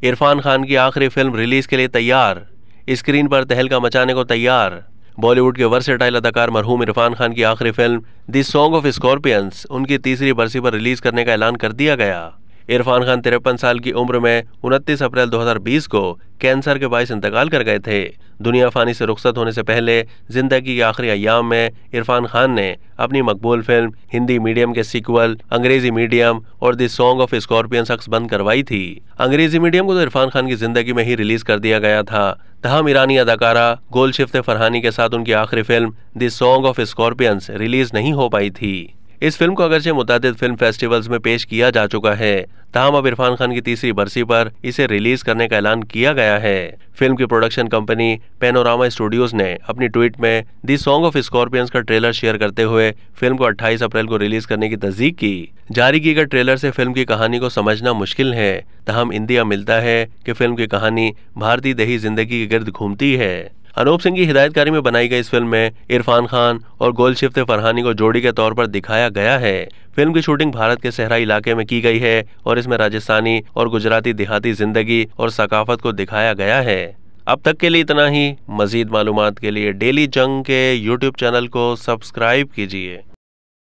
इरफान खान की आखिरी film release के लिए तैयार, स्क्रीन पर तहलका मचाने को तैयार। बॉलीवुड के वर्सेटाइल अदाकार मरहूम इरफान खान की आखिरी film The Song of Scorpions उनकी तीसरी बरसी पर रिलीज करने का ऐलान कर दिया गया। इरफान खान 53 साल की उम्र में 29 अप्रैल 2020 को कैंसर के बायस इंतकाल कर गए थे। दुनिया फानी से रुखसत होने से पहले जिंदगी के आखिरी अय्याम में इरफान खान ने अपनी मकबूल फिल्म हिंदी मीडियम के सीक्वल अंग्रेजी मीडियम और द सॉन्ग ऑफ स्कॉर्पियंस अक्स बंद करवाई थी। अंग्रेजी मीडियम को तो इरफान खान की जिंदगी में ही रिलीज कर दिया गया था, तहम ईरानी अदाकारा गोलशिफ्ते फरहानी के साथ उनकी आखिरी film The Song of Scorpions release नहीं हो पाई थी। इस फिल्म को अगरचे मुतादिद फिल्म फेस्टिवल्स में पेश किया जा चुका है, तहम अब इरफान खान की तीसरी बरसी पर इसे रिलीज करने का ऐलान किया गया है। फिल्म की प्रोडक्शन कंपनी पैनोरामा स्टूडियोज ने अपनी ट्वीट में द सॉन्ग ऑफ स्कॉर्पियंस का ट्रेलर शेयर करते हुए फिल्म को 28 अप्रैल को रिलीज करने की तस्दीक की। जारी किए गए ट्रेलर से फिल्म की कहानी को समझना मुश्किल है, तहम इंदिया मिलता है कि फिल्म की कहानी भारतीय दही जिंदगी के गिर्द घूमती है। अनूप सिंह की हिदायतकारी में बनाई गई इस फिल्म में इरफान खान और गोलशिफ्ते फरहानी को जोड़ी के तौर पर दिखाया गया है। फिल्म की शूटिंग भारत के सहराई इलाके में की गई है और इसमें राजस्थानी और गुजराती देहाती जिंदगी और सकाफत को दिखाया गया है। अब तक के लिए इतना ही। मजीद मालूमात के लिए डेली जंग के YouTube चैनल को सब्सक्राइब कीजिए।